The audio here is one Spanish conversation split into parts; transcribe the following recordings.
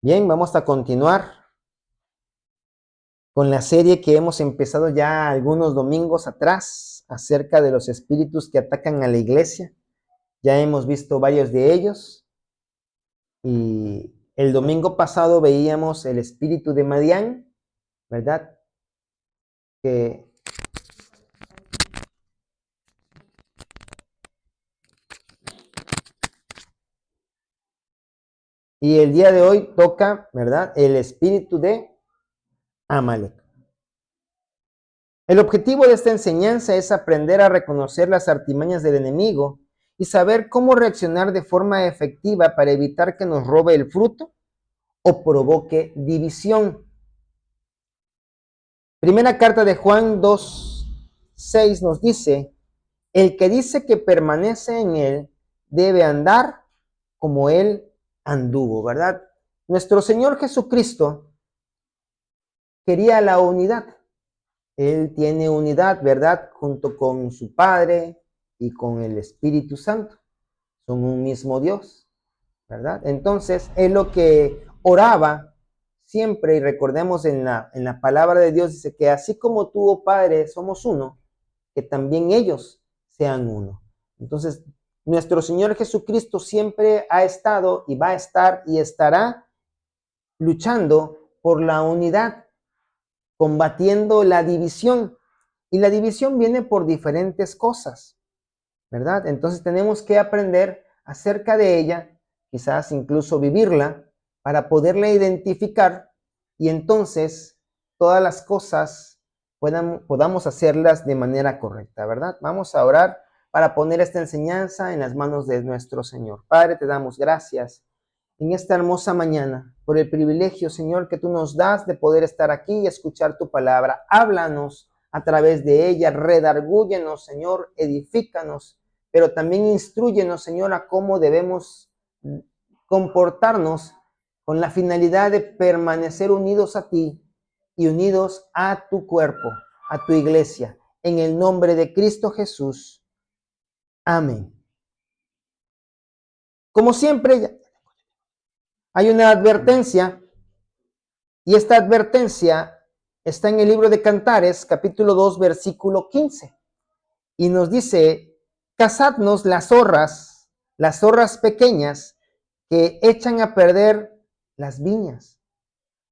Bien, vamos a continuar con la serie que hemos empezado ya algunos domingos atrás acerca de los espíritus que atacan a la iglesia. Ya hemos visto varios de ellos y el domingo pasado veíamos el espíritu de Madián, ¿verdad? Que, y el día de hoy toca, ¿verdad? El espíritu de Amalek. El objetivo de esta enseñanza es aprender a reconocer las artimañas del enemigo y saber cómo reaccionar de forma efectiva para evitar que nos robe el fruto o provoque división. Primera carta de Juan 2:6 nos dice, el que dice que permanece en él debe andar como él anduvo, ¿verdad? Nuestro Señor Jesucristo quería la unidad. Él tiene unidad, ¿verdad? Junto con su Padre y con el Espíritu Santo. Son un mismo Dios, ¿verdad? Entonces, es lo que oraba siempre, y recordemos en la palabra de Dios, dice que así como tú, oh Padre, somos uno, que también ellos sean uno. Entonces, nuestro Señor Jesucristo siempre ha estado y va a estar y estará luchando por la unidad, combatiendo la división. Y la división viene por diferentes cosas, ¿verdad? Entonces tenemos que aprender acerca de ella, quizás incluso vivirla, para poderla identificar y entonces todas las cosas podamos hacerlas de manera correcta, ¿verdad? Vamos a orar para poner esta enseñanza en las manos de nuestro Señor. Padre, te damos gracias en esta hermosa mañana por el privilegio, Señor, que tú nos das de poder estar aquí y escuchar tu palabra. Háblanos a través de ella, redargúyenos, Señor, edifícanos, pero también instrúyenos, Señor, a cómo debemos comportarnos con la finalidad de permanecer unidos a ti y unidos a tu cuerpo, a tu iglesia. En el nombre de Cristo Jesús. Amén. Como siempre, hay una advertencia, y esta advertencia está en el libro de Cantares, capítulo 2, versículo 15. Y nos dice, cazadnos las zorras pequeñas que echan a perder las viñas,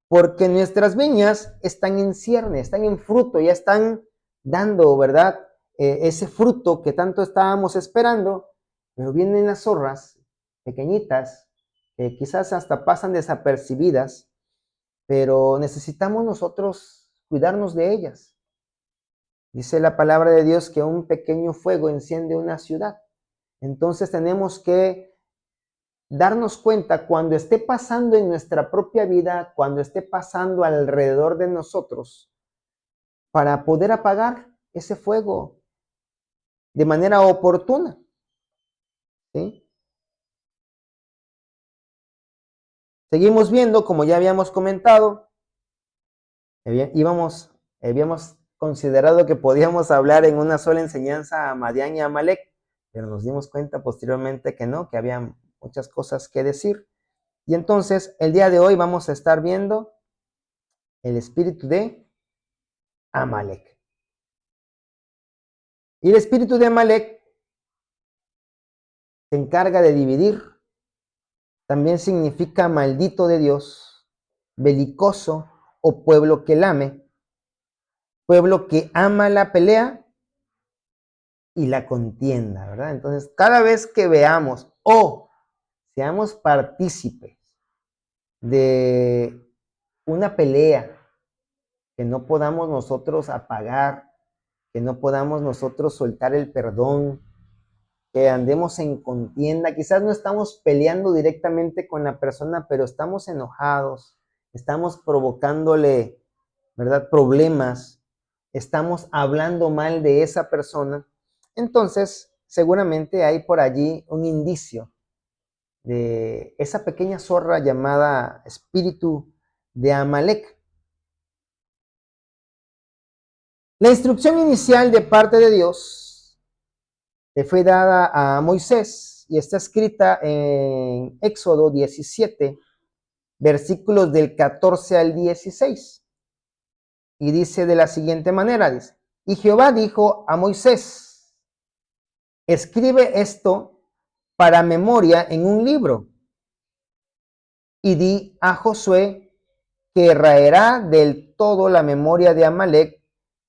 porque nuestras viñas están en cierne, están en fruto, ya están dando, ¿verdad? Ese fruto que tanto estábamos esperando, pero vienen las zorras pequeñitas, que quizás hasta pasan desapercibidas, pero necesitamos nosotros cuidarnos de ellas. Dice la palabra de Dios que un pequeño fuego enciende una ciudad. Entonces tenemos que darnos cuenta cuando esté pasando en nuestra propia vida, cuando esté pasando alrededor de nosotros, para poder apagar ese fuego de manera oportuna, ¿sí? Seguimos viendo, como ya habíamos comentado, habíamos considerado que podíamos hablar en una sola enseñanza a Madián y a Amalek, pero nos dimos cuenta posteriormente que no, que había muchas cosas que decir. Y entonces, el día de hoy vamos a estar viendo el espíritu de Amalek. Y el espíritu de Amalek se encarga de dividir, también significa maldito de Dios, belicoso o pueblo que lame, pueblo que ama la pelea y la contienda, ¿verdad? Entonces, cada vez que veamos o seamos partícipes de una pelea que no podamos nosotros apagar, que no podamos nosotros soltar el perdón, que andemos en contienda, quizás no estamos peleando directamente con la persona, pero estamos enojados, estamos provocándole, ¿verdad?, problemas, estamos hablando mal de esa persona, entonces seguramente hay por allí un indicio de esa pequeña zorra llamada espíritu de Amalek. La instrucción inicial de parte de Dios le fue dada a Moisés y está escrita en Éxodo 17, versículos del 14 al 16. Y dice de la siguiente manera, dice, y Jehová dijo a Moisés, escribe esto para memoria en un libro, y di a Josué que raerá del todo la memoria de Amalek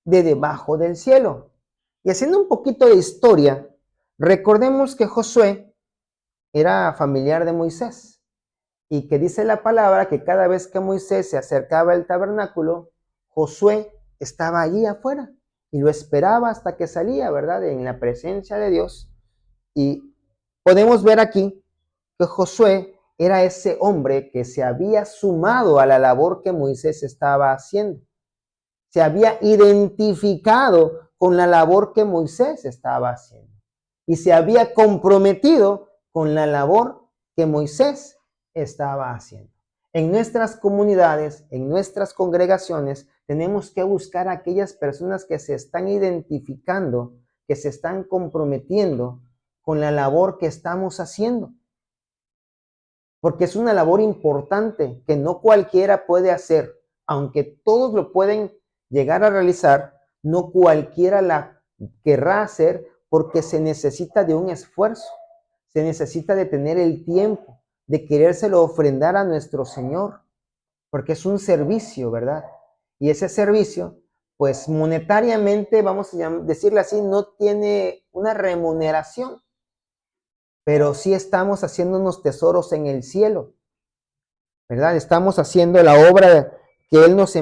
de debajo del cielo. Y haciendo un poquito de historia, recordemos que Josué era familiar de Moisés y que dice la palabra que cada vez que Moisés se acercaba al tabernáculo, Josué estaba allí afuera y lo esperaba hasta que salía, ¿verdad? En la presencia de Dios. Y podemos ver aquí que Josué era ese hombre que se había sumado a la labor que Moisés estaba haciendo. Se había identificado con la labor que Moisés estaba haciendo. Y se había comprometido con la labor que Moisés estaba haciendo. En nuestras comunidades, en nuestras congregaciones, tenemos que buscar a aquellas personas que se están identificando, que se están comprometiendo con la labor que estamos haciendo. Porque es una labor importante que no cualquiera puede hacer. Aunque todos lo pueden llegar a realizar, no cualquiera la querrá hacer porque se necesita de un esfuerzo, se necesita de tener el tiempo, de querérselo ofrendar a nuestro Señor, porque es un servicio, ¿verdad? Y ese servicio, pues monetariamente, vamos a decirle así, no tiene una remuneración, pero sí estamos haciendo unos tesoros en el cielo, ¿verdad? Estamos haciendo la obra que Él nos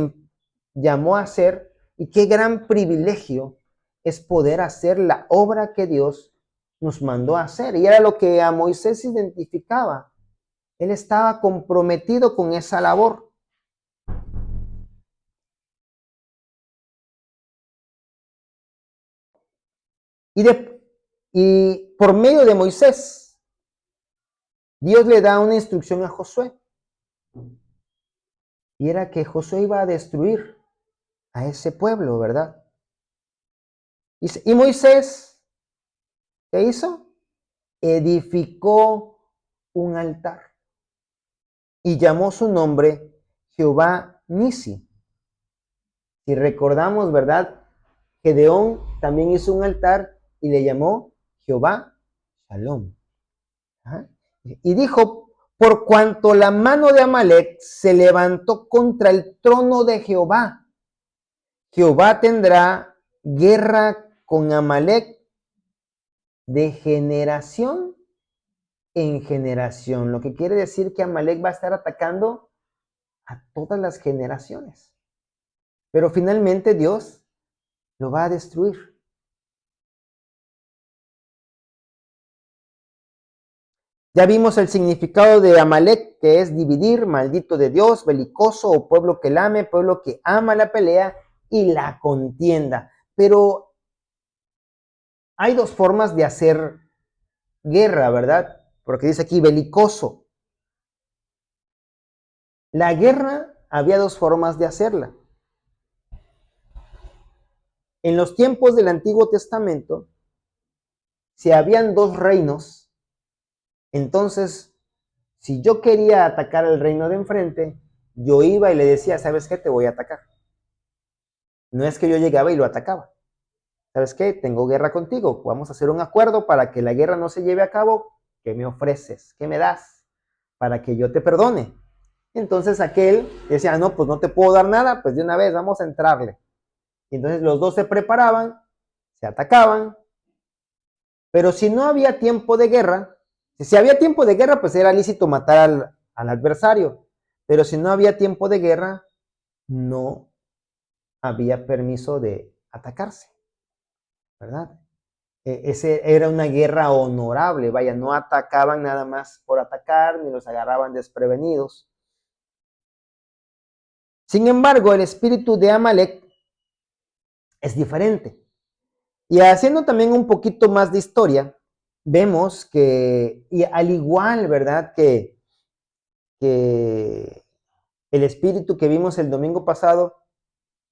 llamó a hacer, y qué gran privilegio es poder hacer la obra que Dios nos mandó a hacer. Y era lo que a Moisés identificaba. Él estaba comprometido con esa labor. Y por medio de Moisés, Dios le da una instrucción a Josué. Y era que Josué iba a destruir a ese pueblo, ¿verdad? Y Moisés, ¿qué hizo? Edificó un altar y llamó su nombre Jehová Nisi. Si recordamos, ¿verdad? Gedeón también hizo un altar y le llamó Jehová Shalom. Ajá. Y dijo, por cuanto la mano de Amalek se levantó contra el trono de Jehová, Jehová tendrá guerra con Amalek de generación en generación, lo que quiere decir que Amalek va a estar atacando a todas las generaciones. Pero finalmente Dios lo va a destruir. Ya vimos el significado de Amalek, que es dividir, maldito de Dios, belicoso o pueblo que lame, pueblo que ama la pelea y la contienda. Pero hay dos formas de hacer guerra, ¿verdad? Porque dice aquí belicoso. La guerra había dos formas de hacerla. En los tiempos del Antiguo Testamento, si habían dos reinos, entonces, si yo quería atacar al reino de enfrente, yo iba y le decía, ¿sabes qué? Te voy a atacar. No es que yo llegaba y lo atacaba. ¿Sabes qué? Tengo guerra contigo. Vamos a hacer un acuerdo para que la guerra no se lleve a cabo. ¿Qué me ofreces? ¿Qué me das? Para que yo te perdone. Entonces aquel decía, no, pues no te puedo dar nada, pues de una vez vamos a entrarle. Y entonces los dos se preparaban, se atacaban, pero si no había tiempo de guerra, si había tiempo de guerra, pues era lícito matar al adversario, pero si no había tiempo de guerra, no había permiso de atacarse, ¿verdad? Ese era una guerra honorable, vaya, no atacaban nada más por atacar, ni los agarraban desprevenidos. Sin embargo, el espíritu de Amalek es diferente. Y haciendo también un poquito más de historia, vemos que, y al igual, ¿verdad? Que el espíritu que vimos el domingo pasado,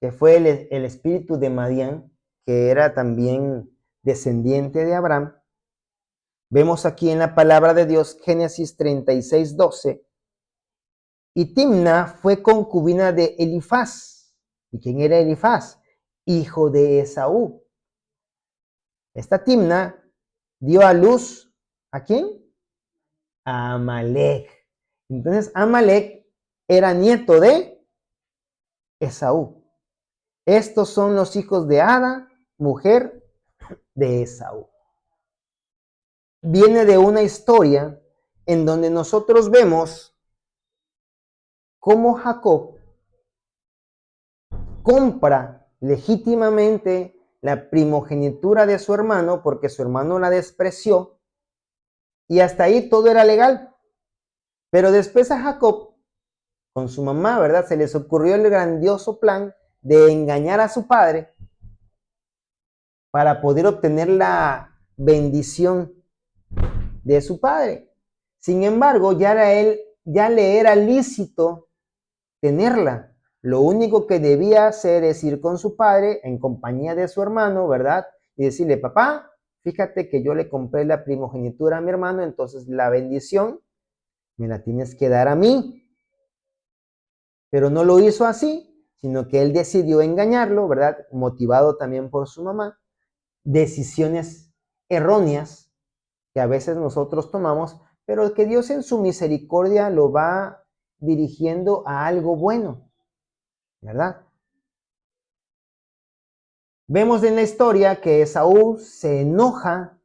que fue el espíritu de Madián, que era también descendiente de Abraham, vemos aquí en la palabra de Dios, Génesis 36:12, Y Timna fue concubina de Elifaz. ¿Y quién era Elifaz? Hijo de Esaú. Esta Timna dio a luz, ¿a quién? A Amalek. Entonces Amalek era nieto de Esaú. Estos son los hijos de Ada, mujer de Esaú. Viene de una historia en donde nosotros vemos cómo Jacob compra legítimamente la primogenitura de su hermano porque su hermano la despreció y hasta ahí todo era legal. Pero después a Jacob, con su mamá, ¿verdad? Se les ocurrió el grandioso plan de engañar a su padre para poder obtener la bendición de su padre. Sin embargo, ya le era lícito tenerla. Lo único que debía hacer es ir con su padre en compañía de su hermano, ¿verdad? Y decirle, papá, fíjate que yo le compré la primogenitura a mi hermano, entonces la bendición me la tienes que dar a mí. Pero no lo hizo así, sino que él decidió engañarlo, ¿verdad? Motivado también por su mamá. Decisiones erróneas que a veces nosotros tomamos, pero que Dios en su misericordia lo va dirigiendo a algo bueno, ¿verdad? Vemos en la historia que Esaú se enoja,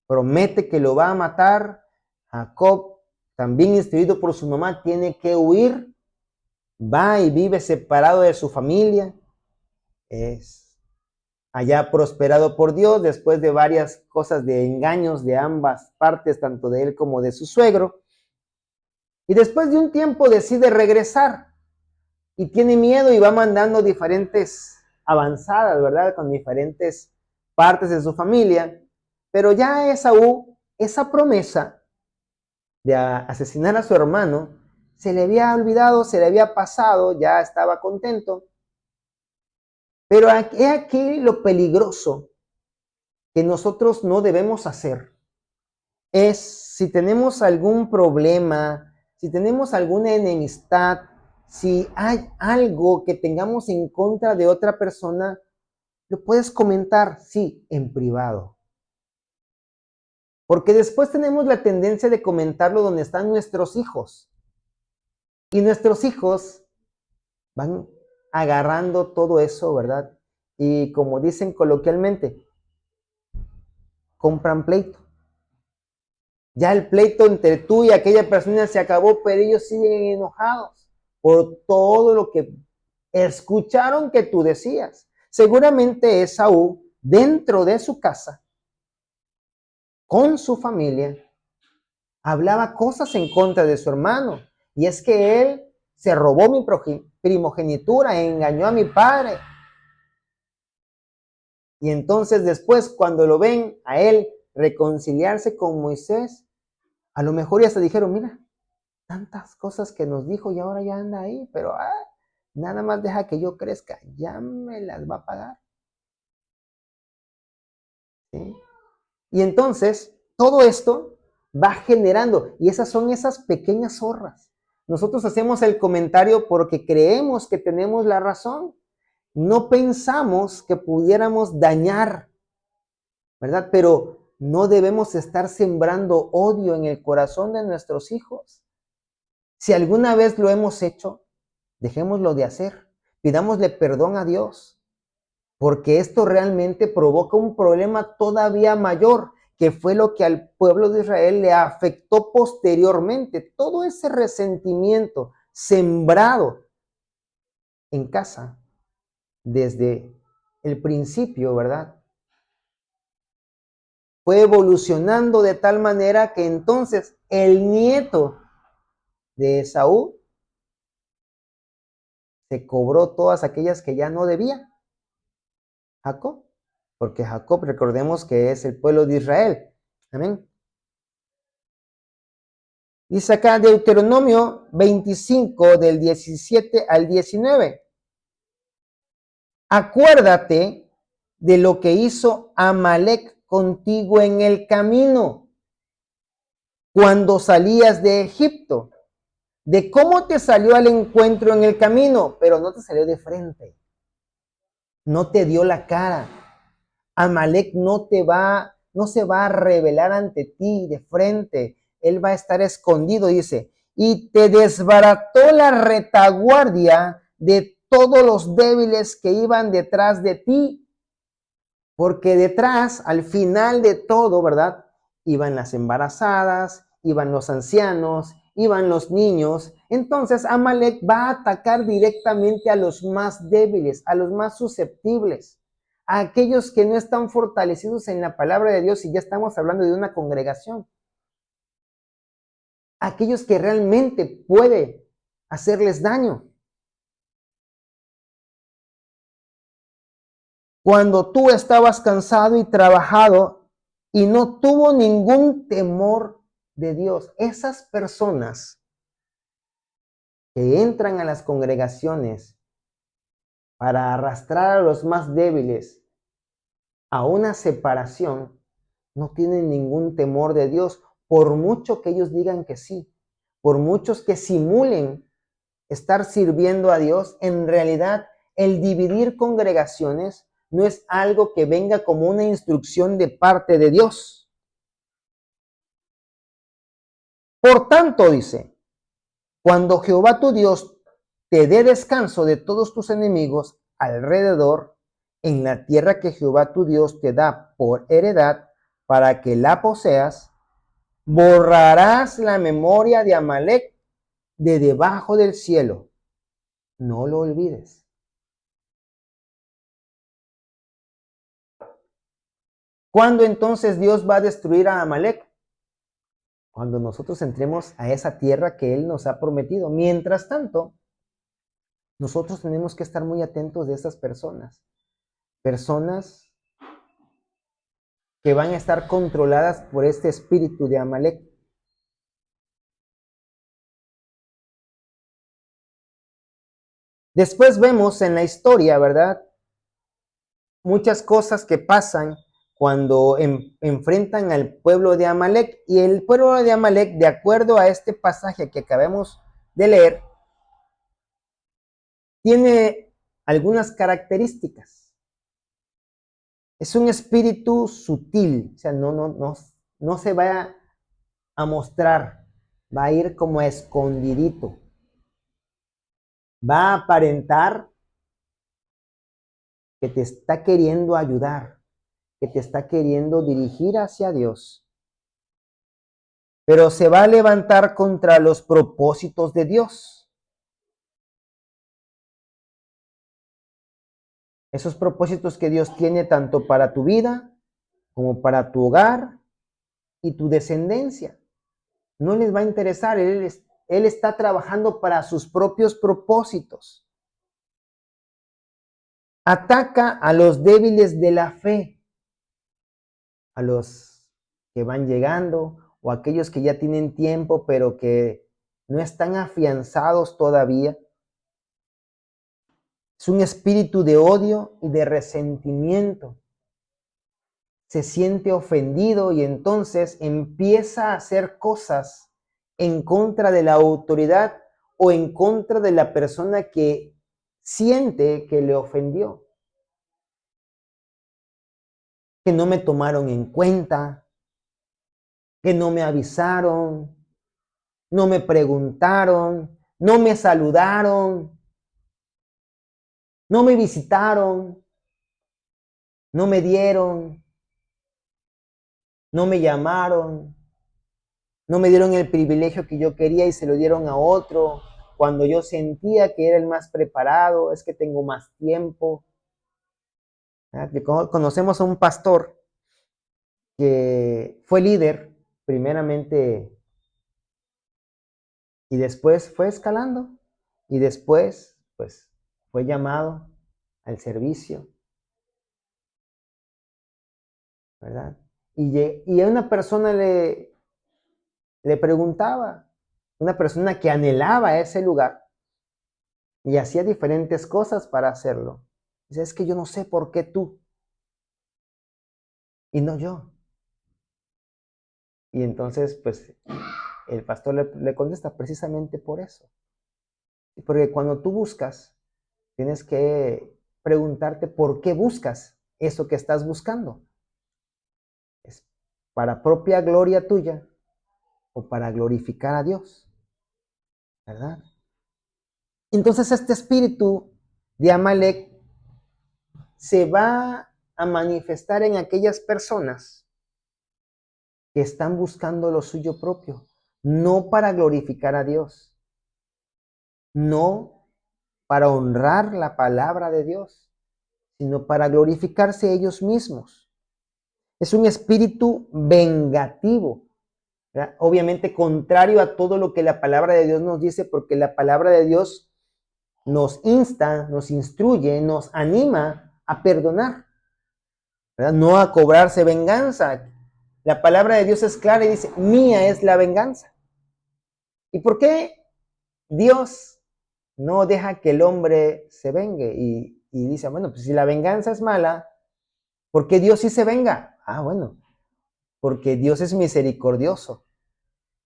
promete que lo va a matar. Jacob, también instruido por su mamá, tiene que huir. Va y vive separado de su familia. Es allá prosperado por Dios después de varias cosas de engaños de ambas partes, tanto de él como de su suegro. Y después de un tiempo decide regresar y tiene miedo y va mandando diferentes avanzadas, ¿verdad? Con diferentes partes de su familia. Pero ya Esaú, esa promesa de asesinar a su hermano, se le había olvidado, se le había pasado, ya estaba contento. Pero he aquí lo peligroso que nosotros no debemos hacer. Es si tenemos algún problema, si tenemos alguna enemistad, si hay algo que tengamos en contra de otra persona, lo puedes comentar, sí, en privado. Porque después tenemos la tendencia de comentarlo donde están nuestros hijos. Y nuestros hijos van agarrando todo eso, ¿verdad? Y como dicen coloquialmente, compran pleito. Ya el pleito entre tú y aquella persona se acabó, pero ellos siguen enojados por todo lo que escucharon que tú decías. Seguramente Esaú, dentro de su casa, con su familia, hablaba cosas en contra de su hermano. Y es que él se robó mi primogenitura, engañó a mi padre. Y entonces después, cuando lo ven a él reconciliarse con Moisés, a lo mejor ya se dijeron, mira, tantas cosas que nos dijo y ahora ya anda ahí, pero nada más deja que yo crezca, ya me las va a pagar. ¿Sí? Y entonces, todo esto va generando, y esas son esas pequeñas zorras. Nosotros hacemos el comentario porque creemos que tenemos la razón. No pensamos que pudiéramos dañar, ¿verdad? Pero no debemos estar sembrando odio en el corazón de nuestros hijos. Si alguna vez lo hemos hecho, dejémoslo de hacer. Pidámosle perdón a Dios, porque esto realmente provoca un problema todavía mayor, que fue lo que al pueblo de Israel le afectó posteriormente. Todo ese resentimiento sembrado en casa desde el principio, ¿verdad? Fue evolucionando de tal manera que entonces el nieto de Esaú se cobró todas aquellas que ya no debía. Jacob, porque Jacob, recordemos que es el pueblo de Israel. Amén. Dice acá Deuteronomio 25 del 17 al 19. Acuérdate de lo que hizo Amalek contigo en el camino cuando salías de Egipto, de cómo te salió al encuentro en el camino, pero no te salió de frente, no te dio la cara. Amalek no se va a revelar ante ti de frente, él va a estar escondido, dice, y te desbarató la retaguardia de todos los débiles que iban detrás de ti, porque detrás, al final de todo, ¿verdad? Iban las embarazadas, iban los ancianos, iban los niños. Entonces Amalek va a atacar directamente a los más débiles, a los más susceptibles, a aquellos que no están fortalecidos en la palabra de Dios, y ya estamos hablando de una congregación. Aquellos que realmente puede hacerles daño. Cuando tú estabas cansado y trabajado y no tuvo ningún temor de Dios, esas personas que entran a las congregaciones para arrastrar a los más débiles a una separación, no tienen ningún temor de Dios, por mucho que ellos digan que sí, por muchos que simulen estar sirviendo a Dios. En realidad, el dividir congregaciones no es algo que venga como una instrucción de parte de Dios. Por tanto, dice, cuando Jehová tu Dios te dé descanso de todos tus enemigos alrededor, en la tierra que Jehová tu Dios te da por heredad, para que la poseas, borrarás la memoria de Amalek de debajo del cielo. No lo olvides. ¿Cuándo entonces Dios va a destruir a Amalek? Cuando nosotros entremos a esa tierra que Él nos ha prometido. Mientras tanto, nosotros tenemos que estar muy atentos de esas personas. Personas que van a estar controladas por este espíritu de Amalek. Después vemos en la historia, ¿verdad? Muchas cosas que pasan cuando enfrentan al pueblo de Amalek. Y el pueblo de Amalek, de acuerdo a este pasaje que acabamos de leer, tiene algunas características. Es un espíritu sutil, o sea, no se va a mostrar, va a ir como escondidito. Va a aparentar que te está queriendo ayudar, que te está queriendo dirigir hacia Dios, pero se va a levantar contra los propósitos de Dios. Esos propósitos que Dios tiene tanto para tu vida como para tu hogar y tu descendencia. No les va a interesar, Él está trabajando para sus propios propósitos. Ataca a los débiles de la fe, a los que van llegando o aquellos que ya tienen tiempo pero que no están afianzados todavía. Es un espíritu de odio y de resentimiento. Se siente ofendido y entonces empieza a hacer cosas en contra de la autoridad o en contra de la persona que siente que le ofendió. Que no me tomaron en cuenta, que no me avisaron, no me preguntaron, no me saludaron, no me visitaron, no me dieron, no me llamaron, no me dieron el privilegio que yo quería y se lo dieron a otro, cuando yo sentía que era el más preparado, es que tengo más tiempo. Conocemos a un pastor que fue líder primeramente y después fue escalando y después pues fue llamado al servicio, ¿verdad? Y a una persona le preguntaba, una persona que anhelaba ese lugar y hacía diferentes cosas para hacerlo. Dice, es que yo no sé por qué tú y no yo. Y entonces, pues, el pastor le contesta precisamente por eso. Porque cuando tú buscas, tienes que preguntarte por qué buscas eso que estás buscando. ¿Es para propia gloria tuya o para glorificar a Dios? ¿Verdad? Entonces este espíritu de Amalek se va a manifestar en aquellas personas que están buscando lo suyo propio, no para glorificar a Dios, no para honrar la palabra de Dios, sino para glorificarse ellos mismos. Es un espíritu vengativo, ¿verdad? Obviamente contrario a todo lo que la palabra de Dios nos dice, porque la palabra de Dios nos insta, nos instruye, nos anima a perdonar, ¿verdad? No a cobrarse venganza. La palabra de Dios es clara y dice, mía es la venganza. ¿Y por qué Dios no deja que el hombre se vengue? Y dice, bueno, pues si la venganza es mala, ¿por qué Dios sí se venga? Ah, bueno, porque Dios es misericordioso.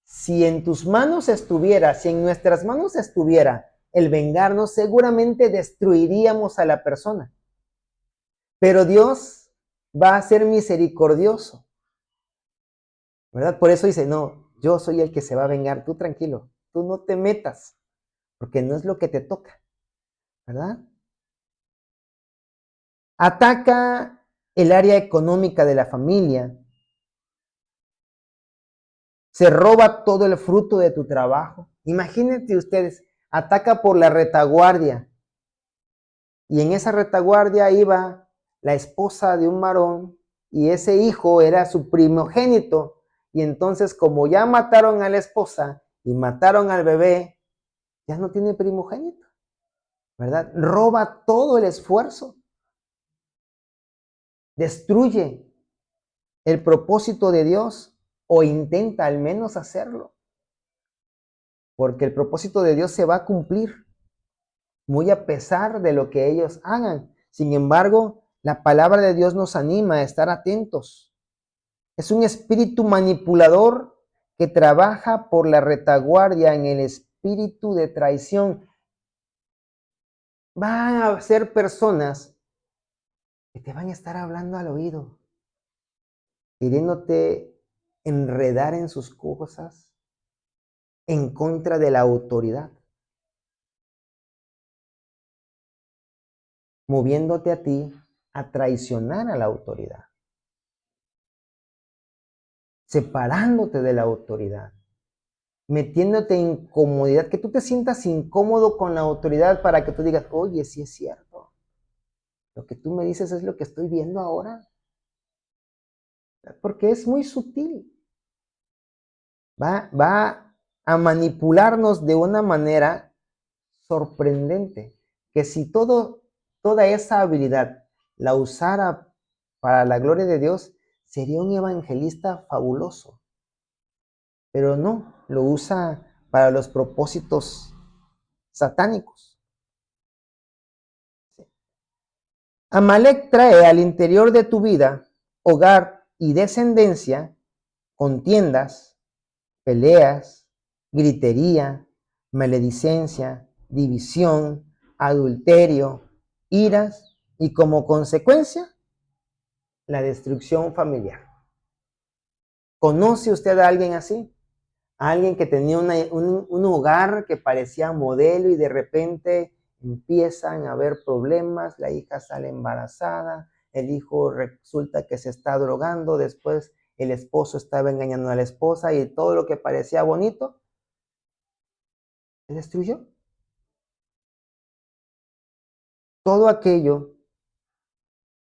Si en tus manos estuviera, si en nuestras manos estuviera el vengarnos, seguramente destruiríamos a la persona. Pero Dios va a ser misericordioso, ¿verdad? Por eso dice, no, yo soy el que se va a vengar, tú tranquilo, tú no te metas, porque no es lo que te toca, ¿verdad? Ataca el área económica de la familia, se roba todo el fruto de tu trabajo. Imagínate ustedes, ataca por la retaguardia, y en esa retaguardia iba la esposa de un varón, y ese hijo era su primogénito, y entonces como ya mataron a la esposa y mataron al bebé, ya no tiene primogénito, ¿verdad? Roba todo el esfuerzo, destruye el propósito de Dios o intenta al menos hacerlo, porque el propósito de Dios se va a cumplir muy a pesar de lo que ellos hagan. Sin embargo, la palabra de Dios nos anima a estar atentos. Es un espíritu manipulador que trabaja por la retaguardia en el espíritu de traición. Van a ser personas que te van a estar hablando al oído, queriéndote enredar en sus cosas en contra de la autoridad, moviéndote a ti a traicionar a la autoridad, separándote de la autoridad, metiéndote en incomodidad, que tú te sientas incómodo con la autoridad para que tú digas, oye, sí es cierto, lo que tú me dices es lo que estoy viendo ahora, porque es muy sutil. Va a manipularnos de una manera sorprendente, que si toda esa habilidad la usara para la gloria de Dios, sería un evangelista fabuloso. Pero no, lo usa para los propósitos satánicos. Amalek trae al interior de tu vida, hogar y descendencia, contiendas, peleas, gritería, maledicencia, división, adulterio, iras y como consecuencia, la destrucción familiar. ¿Conoce usted a alguien así? A alguien que tenía un hogar que parecía modelo y de repente empiezan a haber problemas, la hija sale embarazada, el hijo resulta que se está drogando, después el esposo estaba engañando a la esposa y todo lo que parecía bonito se destruyó. Todo aquello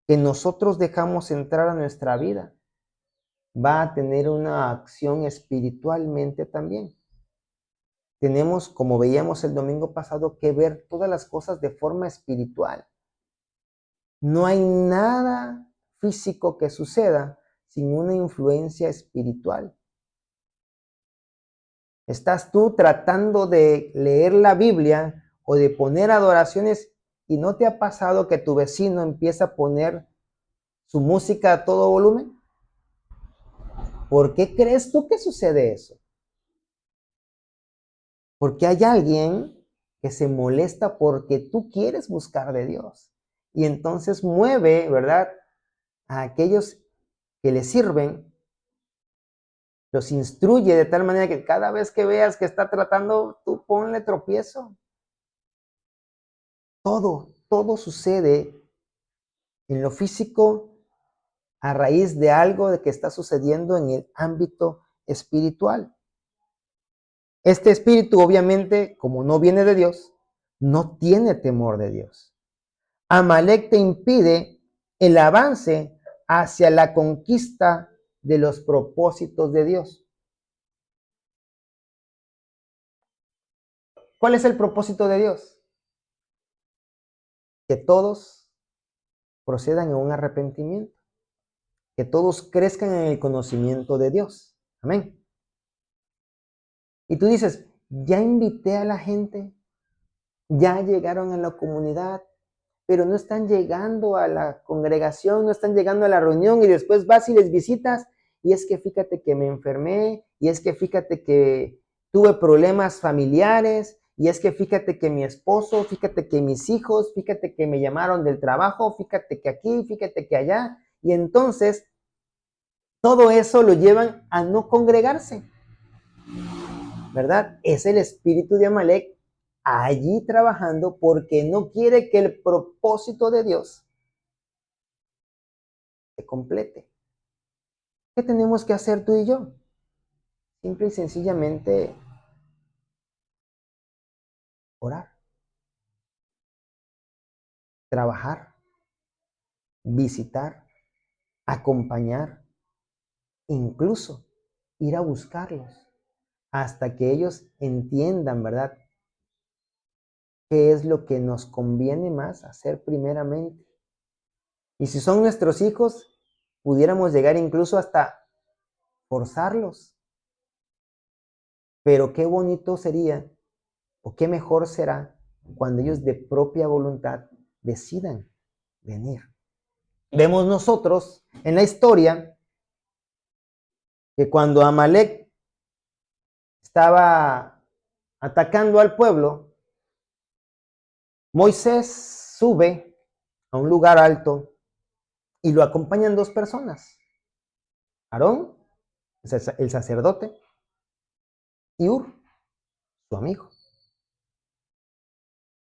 que nosotros dejamos entrar a nuestra vida va a tener una acción espiritualmente también. Tenemos, como veíamos el domingo pasado, que ver todas las cosas de forma espiritual. No hay nada físico que suceda sin una influencia espiritual. Estás tú tratando de leer la Biblia o de poner adoraciones y ¿no te ha pasado que tu vecino empieza a poner su música a todo volumen? ¿Por qué crees tú que sucede eso? Porque hay alguien que se molesta porque tú quieres buscar de Dios. Y entonces mueve, ¿verdad?, a aquellos que le sirven, los instruye de tal manera que cada vez que veas que está tratando, tú ponle tropiezo. Todo sucede en lo físico a raíz de algo de que está sucediendo en el ámbito espiritual. Este espíritu, obviamente, como no viene de Dios, no tiene temor de Dios. Amalek te impide el avance hacia la conquista de los propósitos de Dios. ¿Cuál es el propósito de Dios? Que todos procedan en un arrepentimiento, que todos crezcan en el conocimiento de Dios. Amén. Y tú dices, ya invité a la gente, ya llegaron a la comunidad, pero no están llegando a la congregación, no están llegando a la reunión y después vas y les visitas y es que fíjate que me enfermé y es que fíjate que tuve problemas familiares y es que fíjate que mi esposo, fíjate que mis hijos, fíjate que me llamaron del trabajo, fíjate que aquí, fíjate que allá y entonces todo eso lo llevan a no congregarse, ¿verdad? Es el espíritu de Amalek allí trabajando porque no quiere que el propósito de Dios se complete. ¿Qué tenemos que hacer tú y yo? Simple y sencillamente orar, trabajar, visitar, acompañar, incluso ir a buscarlos hasta que ellos entiendan, ¿verdad?, qué es lo que nos conviene más hacer primeramente. Y si son nuestros hijos, pudiéramos llegar incluso hasta forzarlos. Pero qué bonito sería, o qué mejor será, cuando ellos de propia voluntad decidan venir. Vemos nosotros en la historia que cuando Amalek estaba atacando al pueblo, Moisés sube a un lugar alto y lo acompañan dos personas, Aarón, el sacerdote, y Ur, su amigo.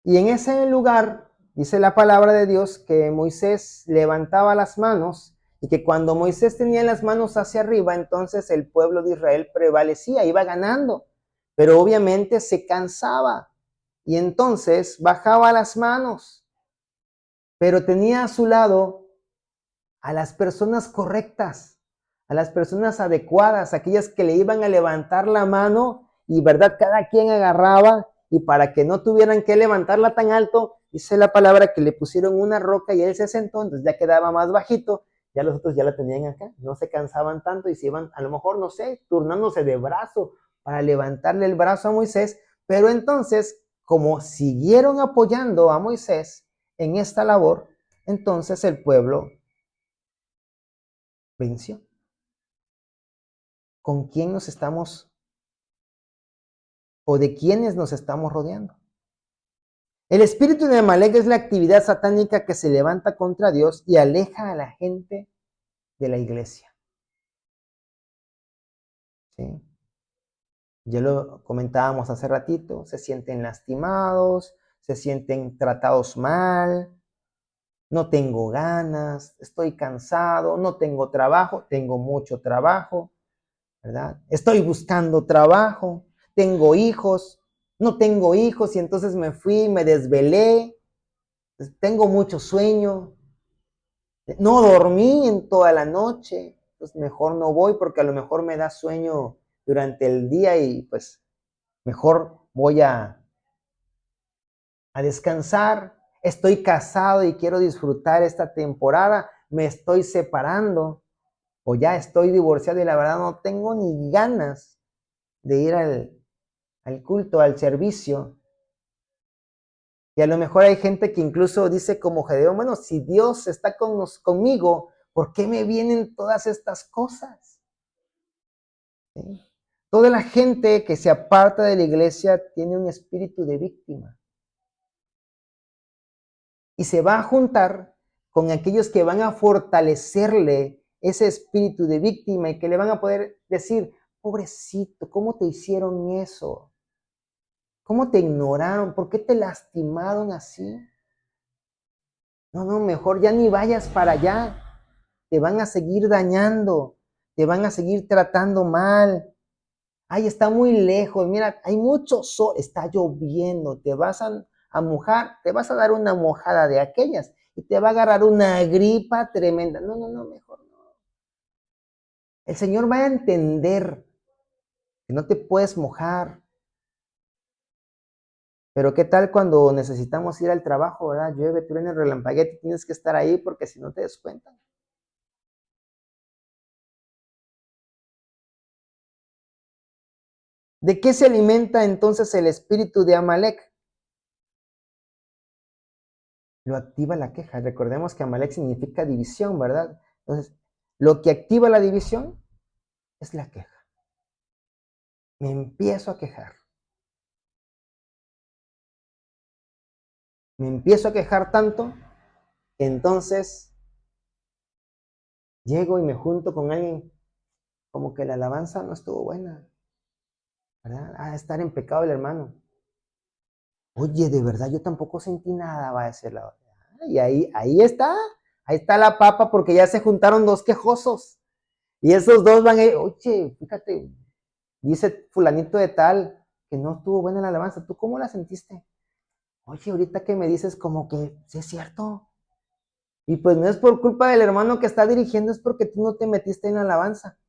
Y en ese lugar dice la palabra de Dios que Moisés levantaba las manos y que cuando Moisés tenía las manos hacia arriba, entonces el pueblo de Israel prevalecía, iba ganando, pero obviamente se cansaba y entonces bajaba las manos, pero tenía a su lado a las personas correctas, a las personas adecuadas, aquellas que le iban a levantar la mano y, ¿verdad?, cada quien agarraba y para que no tuvieran que levantarla tan alto, dice la palabra que le pusieron una roca y él se sentó, entonces ya quedaba más bajito, ya los otros ya la tenían acá, no se cansaban tanto y se iban, a lo mejor, no sé, turnándose de brazo para levantarle el brazo a Moisés, pero entonces, como siguieron apoyando a Moisés en esta labor, entonces el pueblo venció. ¿Con quién nos estamos o de quiénes nos estamos rodeando? El espíritu de Amalek es la actividad satánica que se levanta contra Dios y aleja a la gente de la iglesia. ¿Sí? Ya lo comentábamos hace ratito, se sienten lastimados, se sienten tratados mal, no tengo ganas, estoy cansado, no tengo trabajo, tengo mucho trabajo, ¿verdad? Estoy buscando trabajo, tengo hijos, no tengo hijos y entonces me fui, me desvelé, tengo mucho sueño, no dormí en toda la noche, pues mejor no voy porque a lo mejor me da sueño durante el día y pues mejor voy a descansar. Estoy casado y quiero disfrutar esta temporada, me estoy separando o ya estoy divorciado y la verdad no tengo ni ganas de ir al culto, al servicio. Y a lo mejor hay gente que incluso dice como Gedeón, bueno, si Dios está conmigo, ¿por qué me vienen todas estas cosas? ¿Sí? Toda la gente que se aparta de la iglesia tiene un espíritu de víctima y se va a juntar con aquellos que van a fortalecerle ese espíritu de víctima y que le van a poder decir, pobrecito, ¿cómo te hicieron eso? ¿Cómo te ignoraron? ¿Por qué te lastimaron así? No, no, mejor ya ni vayas para allá. Te van a seguir dañando, te van a seguir tratando mal. Ay, está muy lejos, mira, hay mucho sol, está lloviendo, te vas a mojar, te vas a dar una mojada de aquellas y te va a agarrar una gripa tremenda. No, no, no, mejor no. El Señor va a entender que no te puedes mojar, pero ¿qué tal cuando necesitamos ir al trabajo, verdad? Llueve, truena, relampaguea, tienes que estar ahí porque si no te descuentan. ¿De qué se alimenta entonces el espíritu de Amalek? Lo activa la queja. Recordemos que Amalek significa división, ¿verdad? Entonces, lo que activa la división es la queja. Me empiezo a quejar. Me empiezo a quejar tanto que entonces llego y me junto con alguien como que la alabanza no estuvo buena, ¿verdad? A estar en pecado el hermano. Oye, de verdad, yo tampoco sentí nada, va a decir la otra. Y ahí está la papa porque ya se juntaron dos quejosos. Y esos dos van a ir, oye, fíjate, dice fulanito de tal que no estuvo buena la alabanza. ¿Tú cómo la sentiste? Oye, ahorita que me dices como que sí es cierto. Y pues no es por culpa del hermano que está dirigiendo, es porque tú no te metiste en la alabanza.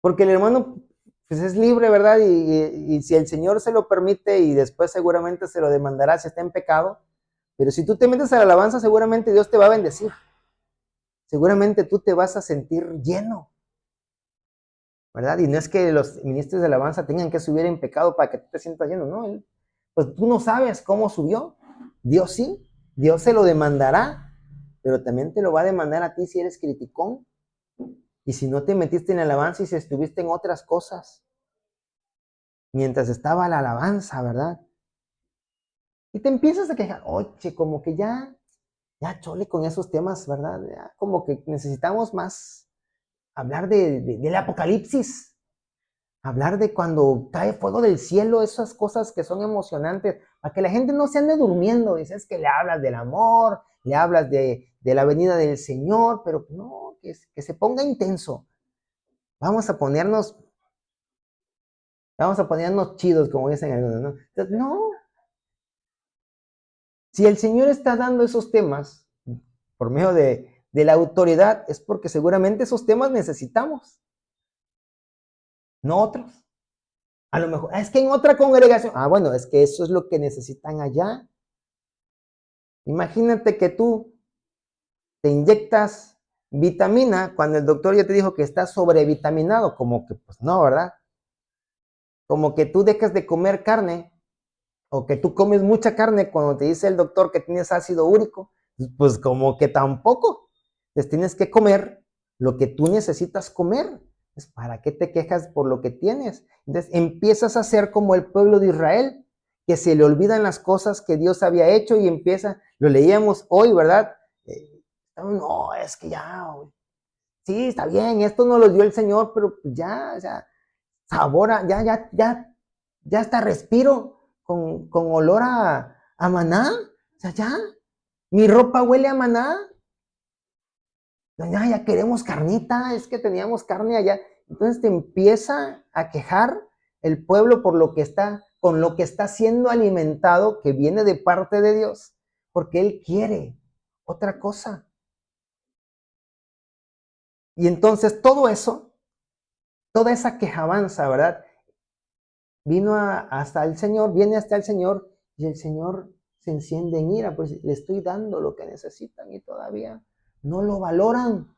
Porque el hermano pues es libre, ¿verdad? Y si el Señor se lo permite y después seguramente se lo demandará si está en pecado. Pero si tú te metes a la alabanza, seguramente Dios te va a bendecir. Seguramente tú te vas a sentir lleno, ¿verdad? Y no es que los ministros de alabanza tengan que subir en pecado para que tú te sientas lleno, no. Pues tú no sabes cómo subió. Dios sí, Dios se lo demandará, pero también te lo va a demandar a ti si eres criticón y si no te metiste en alabanza y si estuviste en otras cosas mientras estaba la alabanza, ¿verdad? Y te empiezas a quejar, oye, como que ya chole con esos temas, ¿verdad? Ya como que necesitamos más hablar del apocalipsis. Hablar de cuando cae fuego del cielo, esas cosas que son emocionantes, para que la gente no se ande durmiendo. Dices que le hablas del amor, le hablas de la venida del Señor, pero no, que se ponga intenso. Vamos a ponernos, vamos a ponernos chidos, como dicen algunos, ¿no? Entonces, no, si el Señor está dando esos temas por medio de la autoridad, es porque seguramente esos temas necesitamos, no otros. A lo mejor, es que en otra congregación, bueno, es que eso es lo que necesitan allá. Imagínate que tú te inyectas vitamina cuando el doctor ya te dijo que estás sobrevitaminado, como que pues no, ¿verdad? Como que tú dejas de comer carne o que tú comes mucha carne cuando te dice el doctor que tienes ácido úrico, pues como que tampoco. Entonces tienes que comer lo que tú necesitas comer. Pues, ¿para qué te quejas por lo que tienes? Entonces empiezas a ser como el pueblo de Israel, que se le olvidan las cosas que Dios había hecho y empieza, lo leíamos hoy, ¿verdad? No, es que ya, sí, está bien, esto no lo dio el Señor, pero pues ya, o sea, sabora, ya hasta respiro con olor a maná, o sea, ya, mi ropa huele a maná, ya queremos carnita, es que teníamos carne allá, entonces te empieza a quejar el pueblo por lo que está, con lo que está siendo alimentado, que viene de parte de Dios, porque Él quiere otra cosa. Y entonces todo eso, toda esa quejabanza, ¿verdad? Hasta el Señor, viene hasta el Señor y el Señor se enciende en ira, pues le estoy dando lo que necesitan y todavía no lo valoran.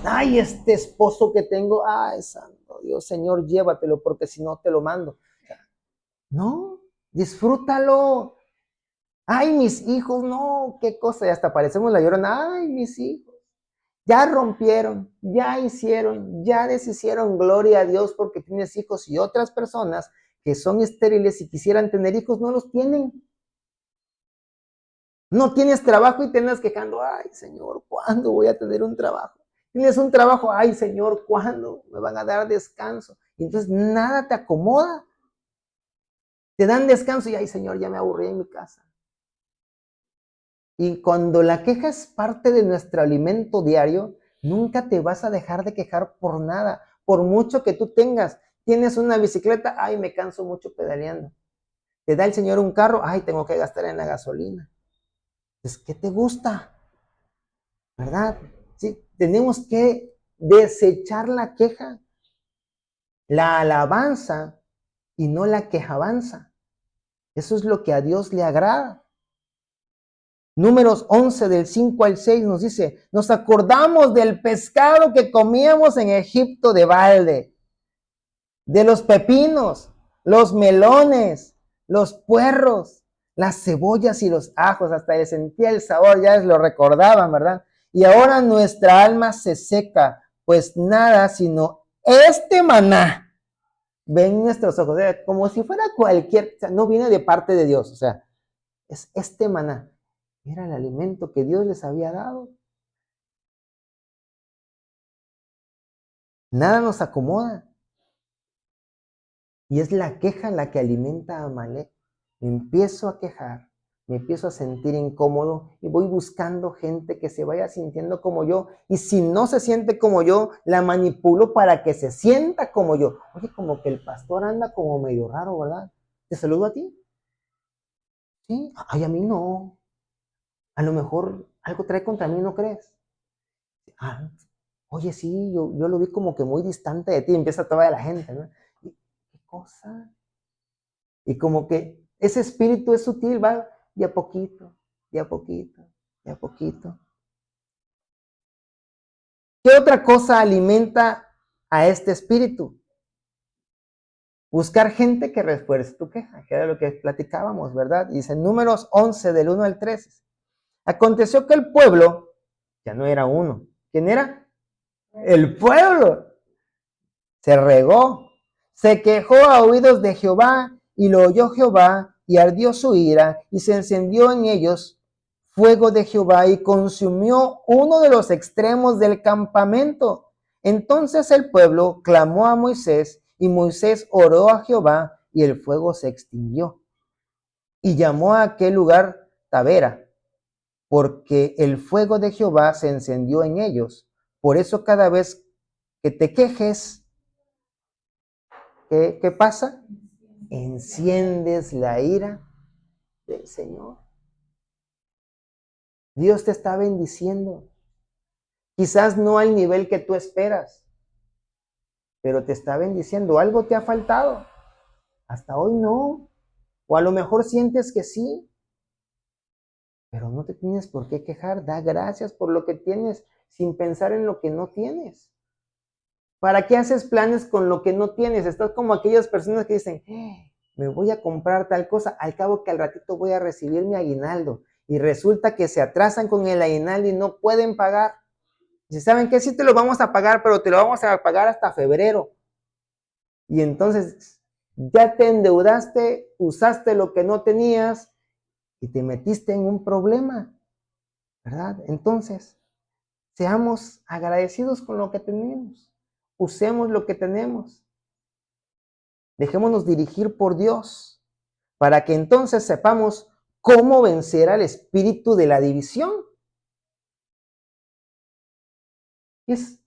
Ay, este esposo que tengo, ay, santo Dios, Señor, llévatelo porque si no te lo mando. No, disfrútalo. Ay, mis hijos, no, qué cosa, y hasta parecemos la llorona, ay, mis hijos. Ya rompieron, ya hicieron, ya deshicieron, gloria a Dios porque tienes hijos, y otras personas que son estériles y quisieran tener hijos no los tienen. No tienes trabajo y te andas quejando, ay Señor, ¿cuándo voy a tener un trabajo? Tienes un trabajo, ay Señor, ¿cuándo me van a dar descanso? Y entonces nada te acomoda. Te dan descanso y ay Señor, ya me aburrí en mi casa. Y cuando la queja es parte de nuestro alimento diario, nunca te vas a dejar de quejar por nada, por mucho que tú tengas. Tienes una bicicleta, ay, me canso mucho pedaleando. Te da el Señor un carro, ay, tengo que gastar en la gasolina. Pues, ¿qué te gusta? ¿Verdad? Sí, tenemos que desechar la queja, la alabanza y no la quejabanza. Eso es lo que a Dios le agrada. Números 11 del 5 al 6 nos dice, nos acordamos del pescado que comíamos en Egipto de balde, de los pepinos, los melones, los puerros, las cebollas y los ajos, hasta le sentía el sabor, ya lo recordaban, ¿verdad? Y ahora nuestra alma se seca, pues nada sino este maná ven nuestros ojos, o sea, como si fuera cualquier, o sea, no viene de parte de Dios, o sea, es este maná. Era el alimento que Dios les había dado. Nada nos acomoda. Y es la queja la que alimenta a Amalek. Me empiezo a quejar, me empiezo a sentir incómodo y voy buscando gente que se vaya sintiendo como yo. Y si no se siente como yo, la manipulo para que se sienta como yo. Oye, como que el pastor anda como medio raro, ¿verdad? Te saludo a ti. Sí, ay, a mí no. A lo mejor algo trae contra mí, ¿no crees? Ah, oye, sí, yo lo vi como que muy distante de ti, empieza toda la gente, ¿no? ¿Y qué cosa? Y como que ese espíritu es sutil, va de a poquito, de a poquito, de a poquito. ¿Qué otra cosa alimenta a este espíritu? Buscar gente que refuerce tu queja, que era lo que platicábamos, ¿verdad? Y dice Números 11 del 1 al 13. Aconteció que el pueblo ya no era uno. ¿Quién era? El pueblo. Se regó, se quejó a oídos de Jehová, y lo oyó Jehová, y ardió su ira, y se encendió en ellos fuego de Jehová, y consumió uno de los extremos del campamento. Entonces el pueblo clamó a Moisés, y Moisés oró a Jehová, y el fuego se extinguió. Y llamó a aquel lugar Tabera, porque el fuego de Jehová se encendió en ellos. Por eso cada vez que te quejes, ¿qué pasa? Enciendes la ira del Señor. Dios te está bendiciendo. Quizás no al nivel que tú esperas, pero te está bendiciendo. Algo te ha faltado. Hasta hoy no. O a lo mejor sientes que sí, pero no te tienes por qué quejar. Da gracias por lo que tienes sin pensar en lo que no tienes. ¿Para qué haces planes con lo que no tienes? Estás como aquellas personas que dicen, me voy a comprar tal cosa, al cabo que al ratito voy a recibir mi aguinaldo. Y resulta que se atrasan con el aguinaldo y no pueden pagar. Si saben que sí te lo vamos a pagar, pero te lo vamos a pagar hasta febrero. Y entonces ya te endeudaste, usaste lo que no tenías y te metiste en un problema, ¿verdad? Entonces, seamos agradecidos con lo que tenemos. Usemos lo que tenemos. Dejémonos dirigir por Dios para que entonces sepamos cómo vencer al espíritu de la división. Y es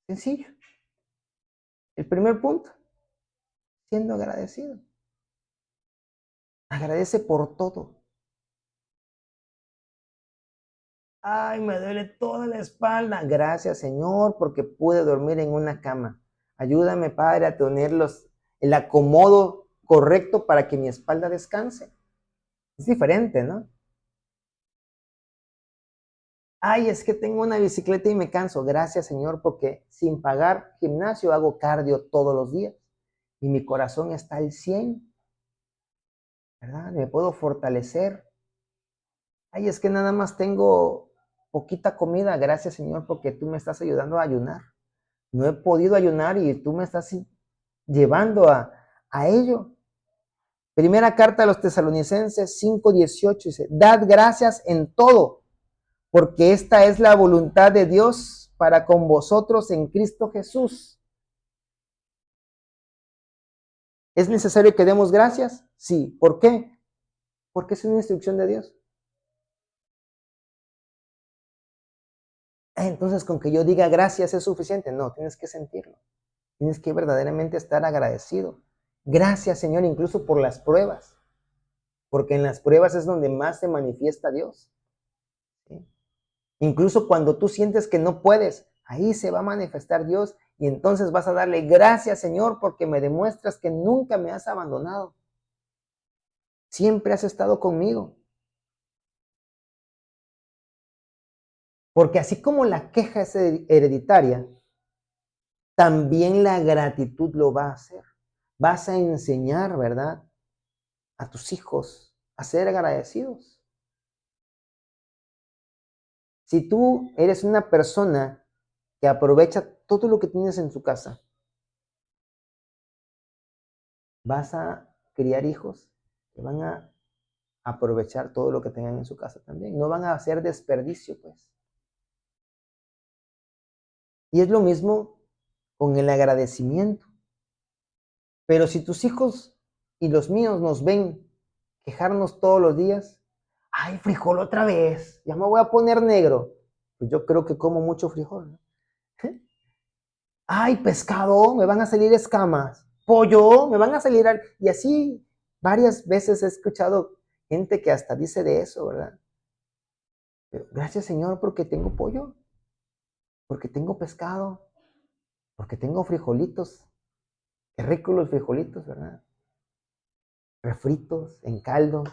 sencillo. El primer punto, siendo agradecido. Agradece por todo. Ay, me duele toda la espalda. Gracias, Señor, porque pude dormir en una cama. Ayúdame, Padre, a tener el acomodo correcto para que mi espalda descanse. Es diferente, ¿no? Ay, es que tengo una bicicleta y me canso. Gracias, Señor, porque sin pagar gimnasio hago cardio todos los días y mi corazón está al 100, ¿verdad? Me puedo fortalecer. Ay, es que nada más tengo poquita comida, gracias Señor porque tú me estás ayudando a ayunar. No he podido ayunar y tú me estás llevando a ello. Primera carta a los Tesalonicenses 5:18 dice, dad gracias en todo, porque esta es la voluntad de Dios para con vosotros en Cristo Jesús. ¿Es necesario que demos gracias? Sí. ¿Por qué? Porque es una instrucción de Dios. Entonces, con que yo diga gracias es suficiente. No, tienes que sentirlo. Tienes que verdaderamente estar agradecido. Gracias, Señor, incluso por las pruebas. Porque en las pruebas es donde más se manifiesta Dios. ¿Sí? Incluso cuando tú sientes que no puedes, ahí se va a manifestar Dios. Y entonces vas a darle gracias, Señor, porque me demuestras que nunca me has abandonado. Siempre has estado conmigo. Porque así como la queja es hereditaria, también la gratitud lo va a hacer. Vas a enseñar, ¿verdad?, a tus hijos a ser agradecidos. Si tú eres una persona que aprovecha todo lo que tienes en su casa, vas a criar hijos que van a aprovechar todo lo que tengan en su casa también. No van a hacer desperdicio, pues. Y es lo mismo con el agradecimiento. Pero si tus hijos y los míos nos ven quejarnos todos los días, ay, frijol otra vez, ya me voy a poner negro. Pues yo creo que como mucho frijol, ¿no? Ay, pescado, me van a salir escamas. Pollo, me van a salir... Y así varias veces he escuchado gente que hasta dice de eso, ¿verdad? Pero gracias, Señor, porque tengo pollo, porque tengo pescado, porque tengo frijolitos. Qué ricos los frijolitos, ¿verdad? Refritos, en caldo,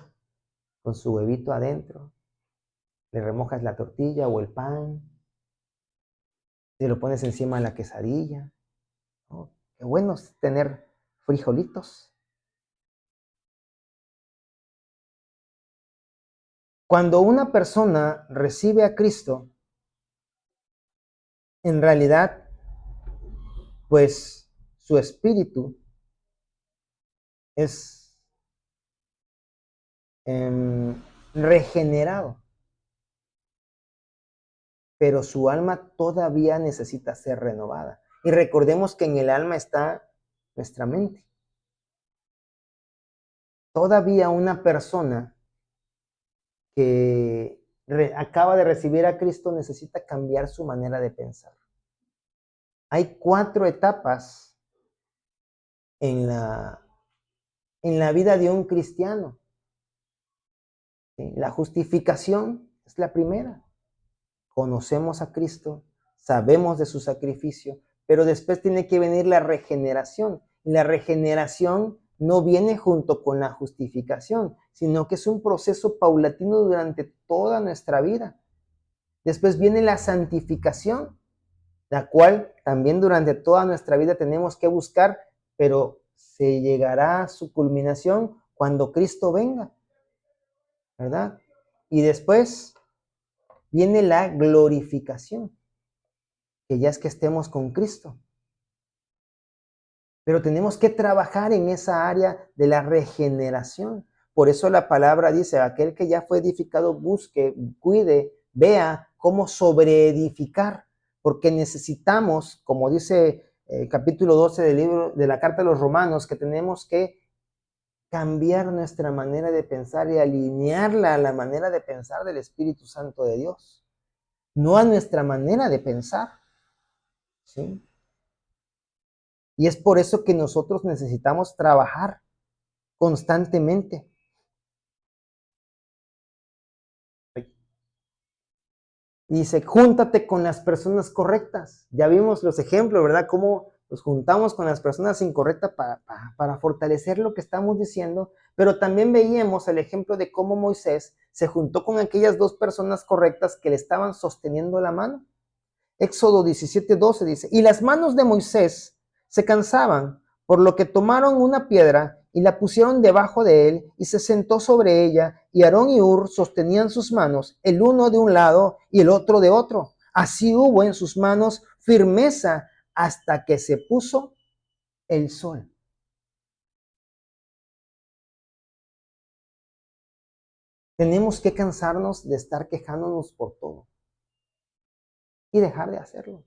con su huevito adentro. Le remojas la tortilla o el pan, te lo pones encima de la quesadilla. Oh, qué bueno es tener frijolitos. Cuando una persona recibe a Cristo, en realidad, pues su espíritu es regenerado, pero su alma todavía necesita ser renovada. Y recordemos que en el alma está nuestra mente. Todavía una persona que acaba de recibir a Cristo necesita cambiar su manera de pensar. Hay 4 etapas en la vida de un cristiano. ¿Sí? La justificación es la primera. Conocemos a Cristo, sabemos de su sacrificio, pero después tiene que venir la regeneración. Y la regeneración no viene junto con la justificación, sino que es un proceso paulatino durante toda nuestra vida. Después viene la santificación, la cual también durante toda nuestra vida tenemos que buscar, pero se llegará a su culminación cuando Cristo venga, ¿verdad? Y después viene la glorificación, que ya es que estemos con Cristo. Pero tenemos que trabajar en esa área de la regeneración. Por eso la palabra dice, aquel que ya fue edificado, busque, cuide, vea cómo sobreedificar, porque necesitamos, como dice el capítulo 12 del libro de la Carta a los Romanos, que tenemos que cambiar nuestra manera de pensar y alinearla a la manera de pensar del Espíritu Santo de Dios, no a nuestra manera de pensar, ¿sí? Y es por eso que nosotros necesitamos trabajar constantemente. Dice, júntate con las personas correctas. Ya vimos los ejemplos, ¿verdad? Cómo nos juntamos con las personas incorrectas para fortalecer lo que estamos diciendo. Pero también veíamos el ejemplo de cómo Moisés se juntó con aquellas 2 personas correctas que le estaban sosteniendo la mano. Éxodo 17:12 dice, y las manos de Moisés se cansaban, por lo que tomaron una piedra y la pusieron debajo de él y se sentó sobre ella, y Aarón y Hur sostenían sus manos, el uno de un lado y el otro de otro. Así hubo en sus manos firmeza hasta que se puso el sol. Tenemos que cansarnos de estar quejándonos por todo y dejar de hacerlo.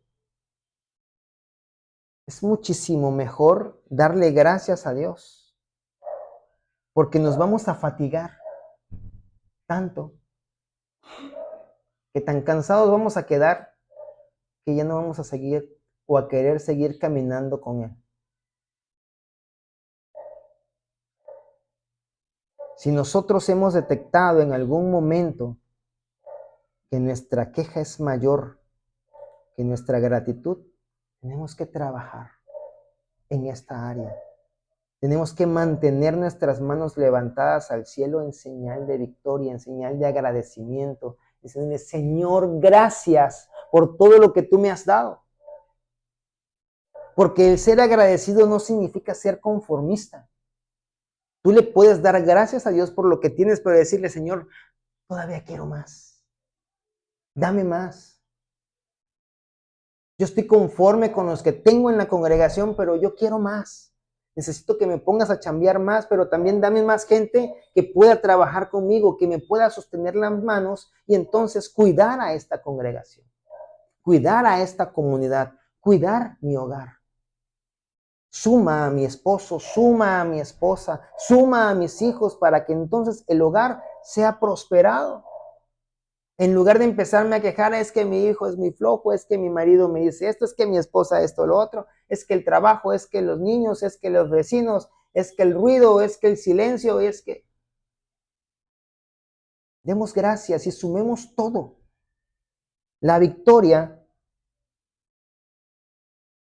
Es muchísimo mejor darle gracias a Dios, porque nos vamos a fatigar tanto, que tan cansados vamos a quedar, que ya no vamos a seguir o a querer seguir caminando con Él. Si nosotros hemos detectado en algún momento que nuestra queja es mayor que nuestra gratitud, tenemos que trabajar en esta área. Tenemos que mantener nuestras manos levantadas al cielo en señal de victoria, en señal de agradecimiento. Diciendo, Señor, gracias por todo lo que tú me has dado. Porque el ser agradecido no significa ser conformista. Tú le puedes dar gracias a Dios por lo que tienes, pero decirle, Señor, todavía quiero más. Dame más. Yo estoy conforme con los que tengo en la congregación, pero yo quiero más. Necesito que me pongas a chambear más, pero también dame más gente que pueda trabajar conmigo, que me pueda sostener las manos y entonces cuidar a esta congregación, cuidar a esta comunidad, cuidar mi hogar. Suma a mi esposo, suma a mi esposa, suma a mis hijos para que entonces el hogar sea prosperado. En lugar de empezarme a quejar, es que mi hijo es muy flojo, es que mi marido me dice esto, es que mi esposa esto, lo otro, es que el trabajo, es que los niños, es que los vecinos, es que el ruido, es que el silencio, es que... Demos gracias y sumemos todo. La victoria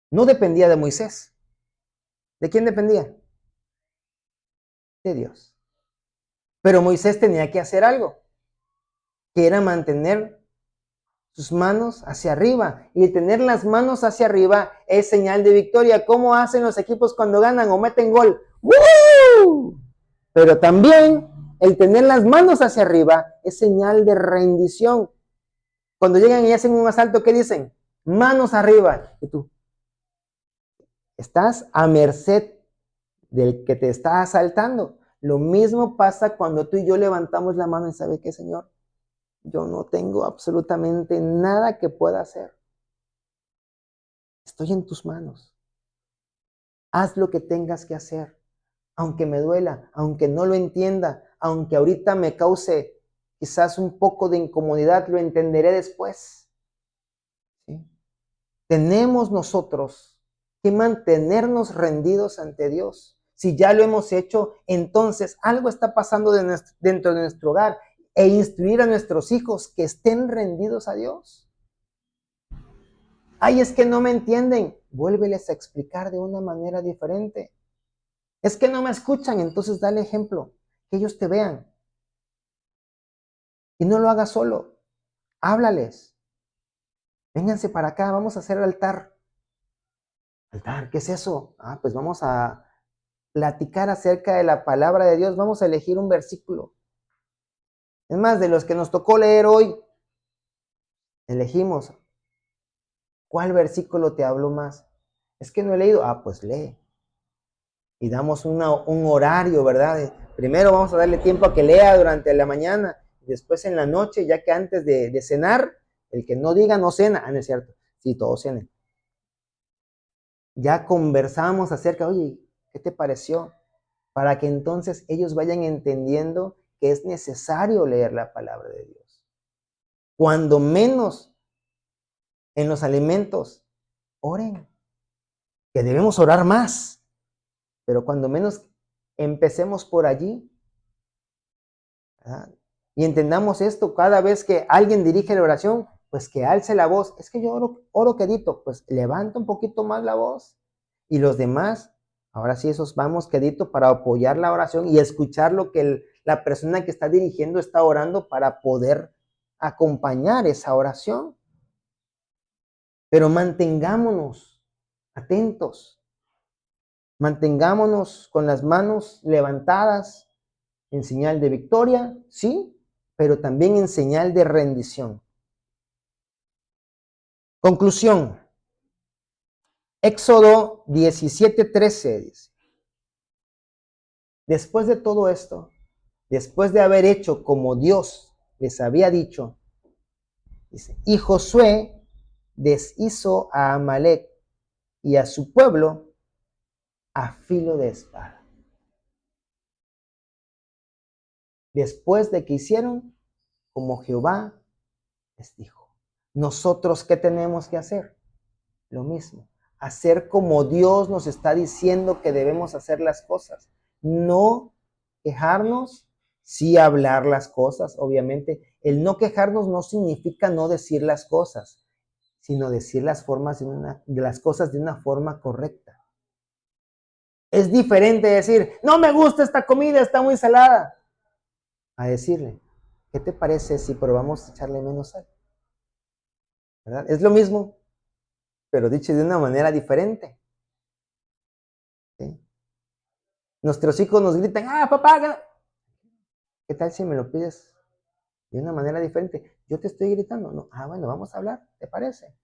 no dependía de Moisés. ¿De quién dependía? De Dios. Pero Moisés tenía que hacer algo, que era mantener sus manos hacia arriba. Y tener las manos hacia arriba es señal de victoria. ¿Cómo hacen los equipos cuando ganan o meten gol? ¡Woo! Pero también el tener las manos hacia arriba es señal de rendición. Cuando llegan y hacen un asalto, ¿qué dicen? Manos arriba. Y tú estás a merced del que te está asaltando. Lo mismo pasa cuando tú y yo levantamos la mano y ¿sabe qué, Señor? Yo no tengo absolutamente nada que pueda hacer. Estoy en tus manos. Haz lo que tengas que hacer, aunque me duela, aunque no lo entienda, aunque ahorita me cause quizás un poco de incomodidad, lo entenderé después. ¿Sí? Tenemos nosotros que mantenernos rendidos ante Dios. Si ya lo hemos hecho, entonces algo está pasando dentro de nuestro hogar e instruir a nuestros hijos que estén rendidos a Dios. Ay, es que no me entienden. Vuélveles a explicar de una manera diferente. Es que no me escuchan, entonces dale ejemplo, que ellos te vean. Y no lo hagas solo, háblales. Vénganse para acá, vamos a hacer altar. ¿Altar? ¿Qué es eso? Pues vamos a platicar acerca de la palabra de Dios, vamos a elegir un versículo. Es más, de los que nos tocó leer hoy, elegimos. ¿Cuál versículo te habló más? Es que no he leído. Pues lee. Y damos un horario, ¿verdad? Primero vamos a darle tiempo a que lea durante la mañana, después en la noche, ya que antes de cenar, el que no diga no cena. No es cierto. Sí, todos cenen. Ya conversamos acerca, oye, ¿qué te pareció? Para que entonces ellos vayan entendiendo que es necesario leer la palabra de Dios. Cuando menos en los alimentos, oren, que debemos orar más, pero cuando menos empecemos por allí, ¿verdad? Y entendamos esto, cada vez que alguien dirige la oración, pues que alce la voz. Es que yo oro quedito, pues levanta un poquito más la voz. Y los demás, ahora sí, esos vamos quedito para apoyar la oración y escuchar lo que la persona que está dirigiendo está orando para poder acompañar esa oración. Pero mantengámonos atentos. Mantengámonos con las manos levantadas en señal de victoria, sí, pero también en señal de rendición. Conclusión. Éxodo 17:13 dice: después de todo esto, después de haber hecho como Dios les había dicho, dice, y Josué deshizo a Amalec y a su pueblo a filo de espada. Después de que hicieron como Jehová les dijo. ¿Nosotros qué tenemos que hacer? Lo mismo. Hacer como Dios nos está diciendo que debemos hacer las cosas. No quejarnos, sí hablar las cosas, obviamente. El no quejarnos no significa no decir las cosas, sino decir las formas de las cosas de una forma correcta. Es diferente decir, no me gusta esta comida, está muy salada, a decirle, ¿qué te parece si probamos echarle menos sal? ¿Verdad? Es lo mismo, pero dicho de una manera diferente. ¿Sí? Nuestros hijos nos gritan, papá, ¿qué tal si me lo pides de una manera diferente? Yo te estoy gritando, no, bueno, vamos a hablar, ¿te parece?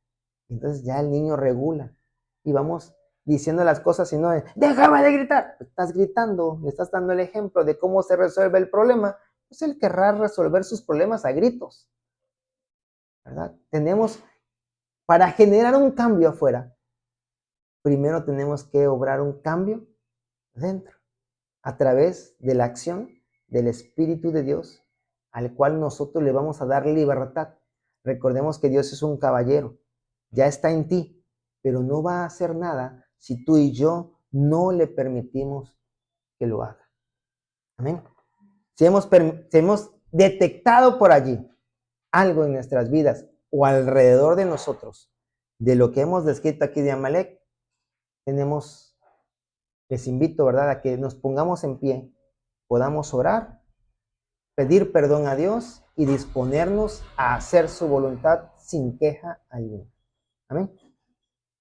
Entonces ya el niño regula y vamos diciendo las cosas y no de, déjame de gritar. Estás gritando, le estás dando el ejemplo de cómo se resuelve el problema. Pues él querrá resolver sus problemas a gritos, ¿verdad? Para generar un cambio afuera, primero tenemos que obrar un cambio dentro, a través de la acción del Espíritu de Dios, al cual nosotros le vamos a dar libertad. Recordemos que Dios es un caballero, ya está en ti, pero no va a hacer nada si tú y yo no le permitimos que lo haga. Amén. Si hemos detectado por allí algo en nuestras vidas o alrededor de nosotros, de lo que hemos descrito aquí de Amalek, les invito, ¿verdad?, a que nos pongamos en pie, podamos orar, pedir perdón a Dios y disponernos a hacer su voluntad sin queja alguna. Amén.